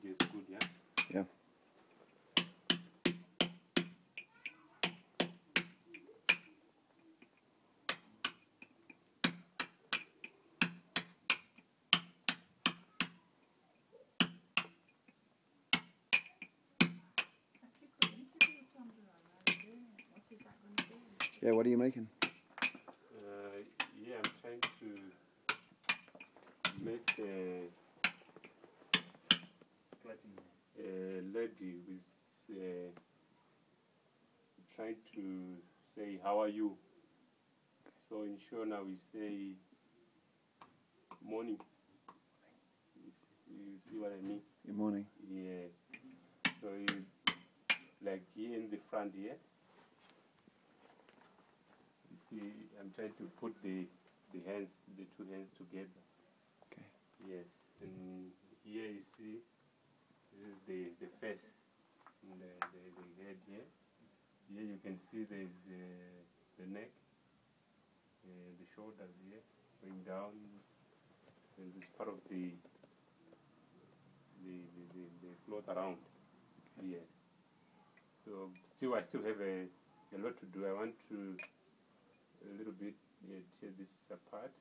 is good, yeah? Yeah. Yeah, what are you making? Yeah, I'm trying to make a lady with trying to say, how are you? So in Shona we say morning. You see what I mean? Good morning. Yeah. So like here in the front here, you see I'm trying to put the two hands together. Okay. Yes. And here you see this is the face and the head here. Here you can see there's the neck, the shoulders here, going down. And this is part of the cloth around. Yes. So still I still have a lot to do. I want to a little bit tear this apart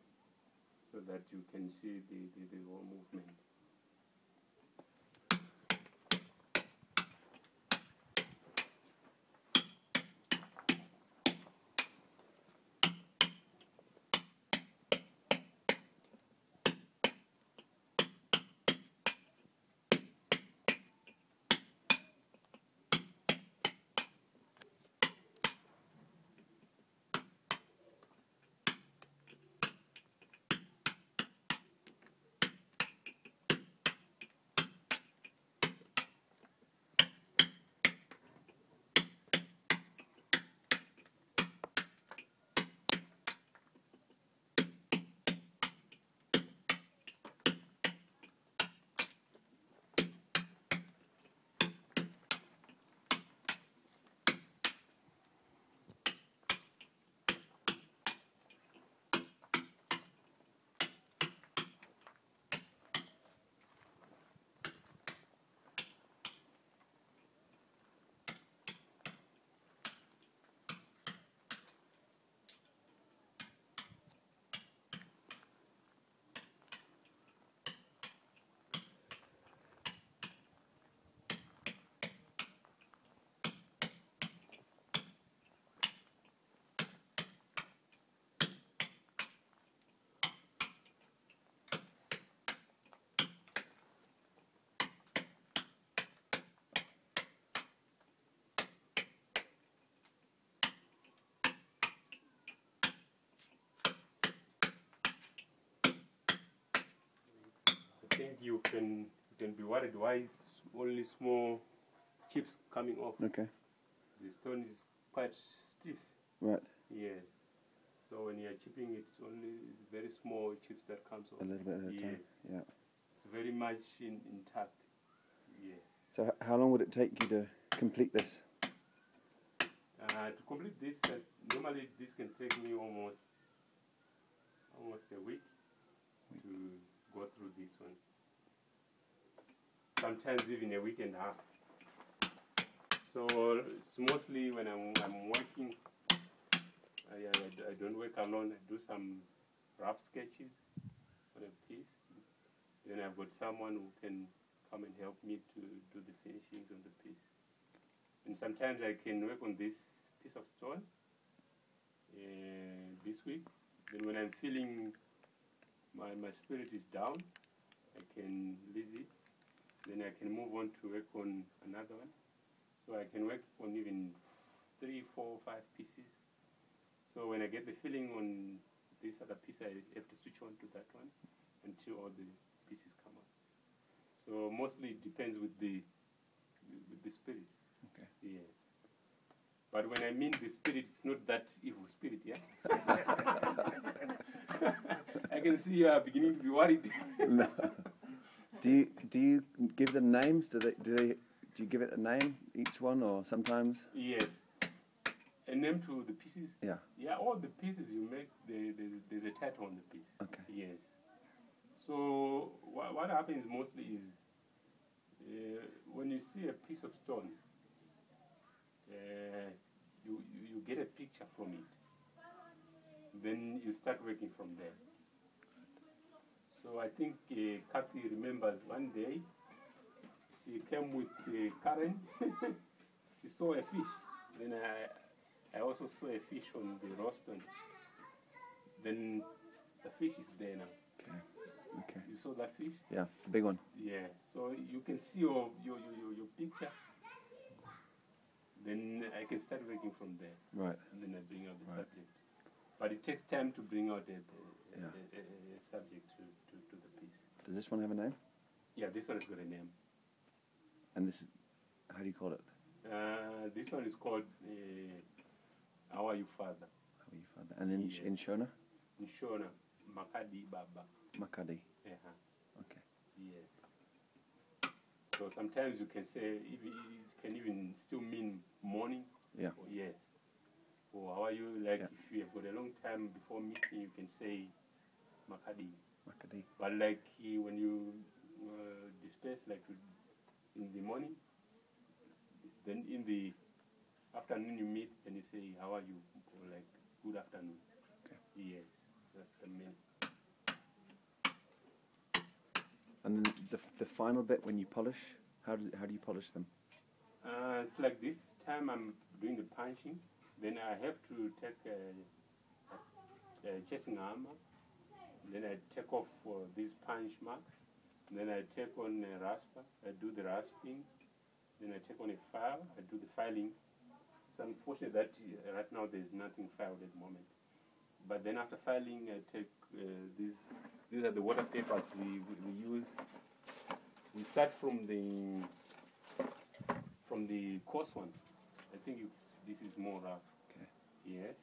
so that you can see the whole movement. I think you can be worried why is only small chips coming off. Okay. The stone is quite stiff. Right. Yes. So when you are chipping, it's only very small chips that comes off. A little bit at a time. Yeah. It's very much intact. Yes. So how long would it take you to complete this? To complete this, normally this can take me almost a week to go through this one. Sometimes even a week and a half. So it's mostly when I'm working. I don't work alone. I do some rough sketches on a piece. Then I've got someone who can come and help me to do the finishings on the piece. And sometimes I can work on this piece of stone this week. Then when I'm feeling my spirit is down, I can leave it. Then I can move on to work on another one. So I can work on even 3, 4, 5 pieces. So when I get the feeling on this other piece, I have to switch on to that one until all the pieces come out. So mostly it depends with the spirit. Okay. Yeah. But when I mean the spirit, it's not that evil spirit, yeah? I can see you are beginning to be worried. No. Do you give them names? Do you give it a name, each one, or sometimes? Yes. A name to the pieces? Yeah. Yeah, all the pieces you make, there's a title on the piece. Okay. Yes. So what happens mostly is when you see a piece of stone, you get a picture from it. Then you start working from there. So I think Kathy remembers one day she came with Karen. She saw a fish. Then I also saw a fish on the rostron. Then the fish is there now. Okay. You saw that fish? Yeah, the big one. Yeah. So you can see your picture. Then I can start working from there. Right. And then I bring out the subject. But it takes time to bring out a subject to the piece. Does this one have a name? Yeah, this one has got a name. And this is, how do you call it? This one is called How Are You, Father? How are you, Father? And in Shona? In Shona, Makadi Baba. Makadi. Uh-huh. Okay. Yes. So sometimes you can say, it can even still mean morning. Yeah. Or yes. Or how are you? Like if you have got a long time before meeting, you can say Makadi. Makadi. But like when you disperse, like in the morning, then in the afternoon you meet and you say, how are you? Or like, good afternoon. Okay. Yes, that's the main. And then the final bit when you polish, how do you polish them? It's like this time I'm doing the punching. Then I have to take a chasing hammer. Then I take off these punch marks. Then I take on a rasper. I do the rasping. Then I take on a file. I do the filing. It's unfortunate that right now there's nothing filed at the moment. But then after filing, I take these. These are the water papers we use. We start from the coarse one. I think this is more rough. Okay. Yes.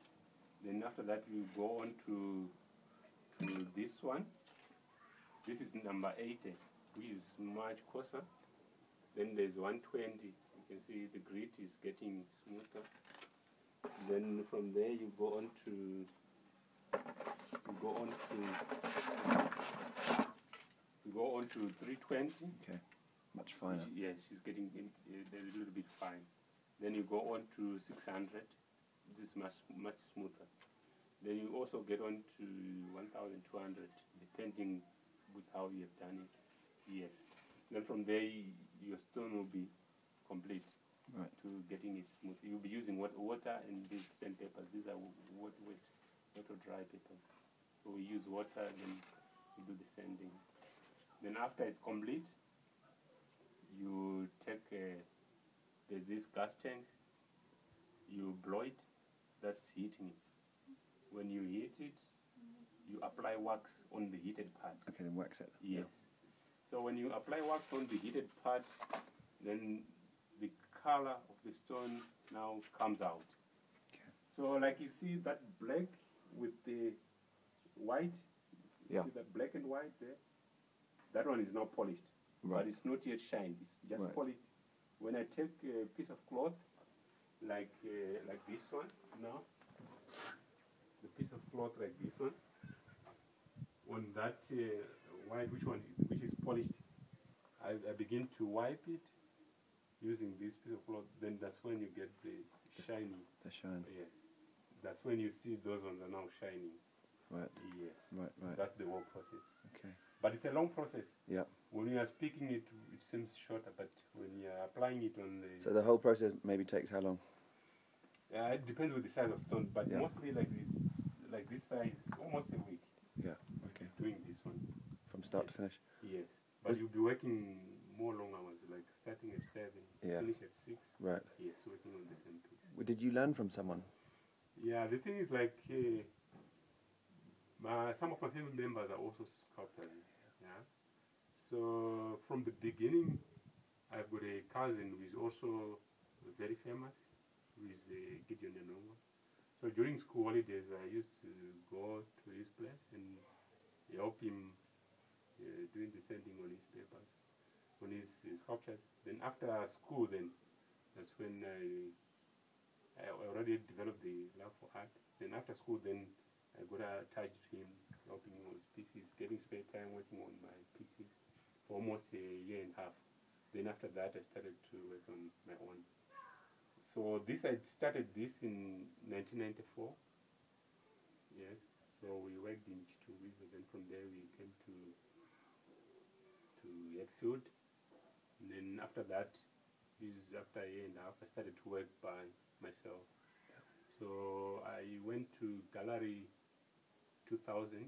Then after that, we go on to this one. This is number 80, which is much coarser. Then there's 120. You can see the grit is getting smoother. Then from there you go on to 320. Okay. Much finer. Yes, she's getting a little bit fine. Then you go on to 600. This is much smoother. Then you also get on to 1,200, depending with how you have done it. Yes. Then from there, your stone will be complete. Right. To getting it smooth. You'll be using water and these sandpapers. These are wet or dry papers. So we use water, then we do the sanding. Then after it's complete, you take there's this gas tank. You blow it. That's heating it. When you heat it, you apply wax on the heated part. Okay, then wax it. Yes. Yeah. So when you apply wax on the heated part, then the color of the stone now comes out. Okay. So like you see that black with the white, Yeah. see that black and white there? That one is not polished, Right. but it's not yet shined. It's just Right. polished. When I take a piece of cloth, like this one now, the piece of cloth like this one, on that white, which is polished, I begin to wipe it using this piece of cloth. Then that's when you get the shiny. The shine. Yes, that's when you see those ones are now shining. Right. Yes, Right. that's the whole process. Okay. But it's a long process. Yeah. When you are speaking it, it seems shorter, but when you are applying it on the... So the whole process maybe takes how long? it depends with the size of stone, but Yeah. mostly like this size, almost a week. Yeah. Okay. Doing this one. From start to finish. Yes, but you'll be working more long hours, like starting at 7, Yeah. finish at 6. Right. Yes, working on the same piece. Well, did you learn from someone? Yeah, the thing is like some of my family members are also sculptors. Yeah. So from the beginning, I've got a cousin who is also very famous, who is Gideon Yanonga. So during school holidays, I used to go to his place and help him doing the sanding on his papers, on his sculptures. Then after school, that's when I already developed the love for art. Then after school, then I got attached to him, helping him on his pieces, getting spare time working on my pieces for almost a year and a half. Then after that, I started to work on my own. So I started this in 1994. Yes. So we worked in Chitubi, and then from there we came to Hatfield. And then after that, after a year and a half, I started to work by myself. Yeah. So I went to Gallery 2000.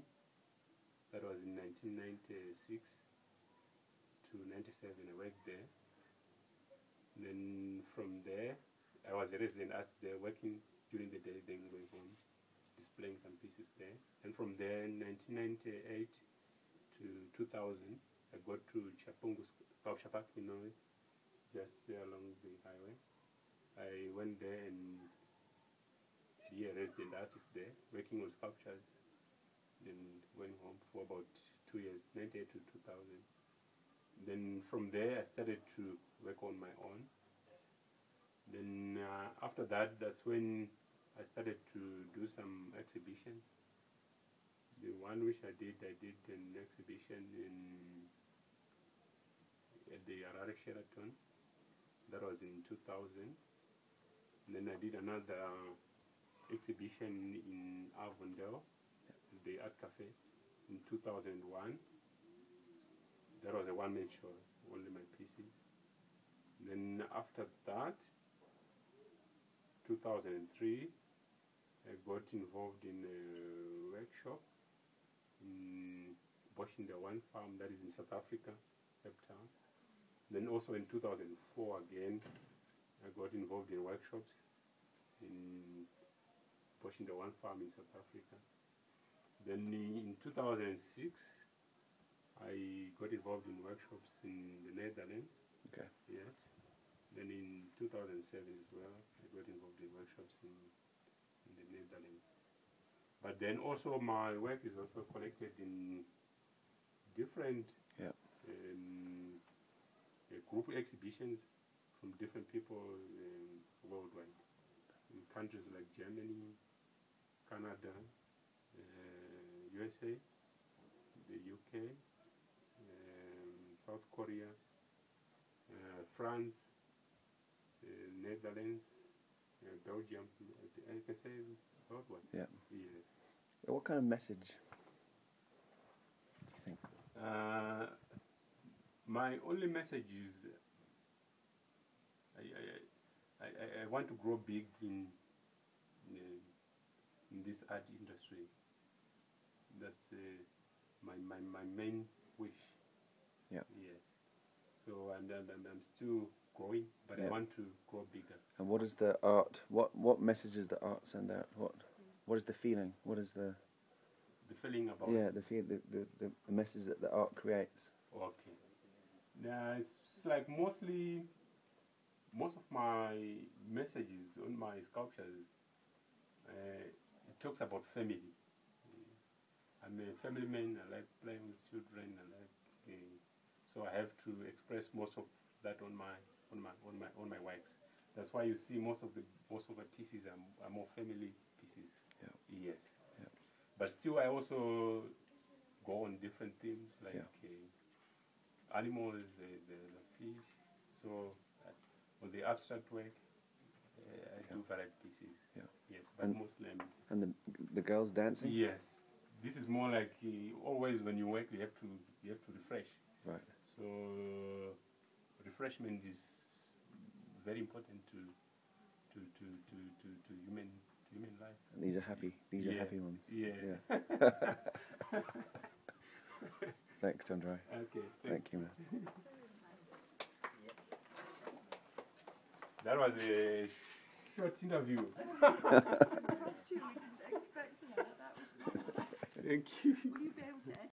That was in 1996 to 97. I worked there. And then from there, I was a resident artist there, working during the day, then going home, displaying some pieces there. And from there, in 1998 to 2000, I got to Chapungu Shapak, you know, it's just along the highway. I went there and be a resident artist there, working on sculptures. Then went home for about 2 years, 98 to 2000. Then from there, I started to work on my own. Then after that, that's when I started to do some exhibitions. The one which I did an exhibition at the Harare Sheraton. That was in 2000. And then I did another exhibition in Avondale, the Art Cafe, in 2001. That was a one-man show, only my pieces. Then after that, 2003, I got involved in a workshop in Boshinda One Farm, that is in South Africa, Cape Town. Then also in 2004 again, I got involved in workshops in Boshinda One Farm in South Africa. Then in 2006, I got involved in workshops in the Netherlands. Okay. Yes. Then in 2007 as well, I got involved in workshops in the Netherlands. But then also my work is also collected in different group exhibitions from different people worldwide, in countries like Germany, Canada, USA, the UK, South Korea, France, Netherlands, Belgium. I can say worldwide. Yeah. Yes. What kind of message do you think? My only message is I want to grow big in this art industry. That's my main wish. Yeah. Yes. So and I'm still growing, but I want to grow bigger. And what is the art? What message does the art send out? What is the feeling? What is the feeling about? Yeah, the message that the art creates. Okay. Now it's like most of my messages on my sculptures, it talks about family. I'm a family man. I like playing with children. So I have to express most of that on my works. That's why you see most of the pieces are more family pieces. Yeah. Yes. Yeah. But still, I also go on different themes like animals, the fish. So on the abstract work, I do varied pieces. Yeah. Yes, but mostly. And the girls dancing. Yes. This is more like always when you work, you have to refresh. Right. So refreshment is very important to human life. And these are happy. These are happy ones. Yeah. Thanks, Tonderai. Okay. Thank you, man. That was a short interview. Thank you. Thank you. Will you be able to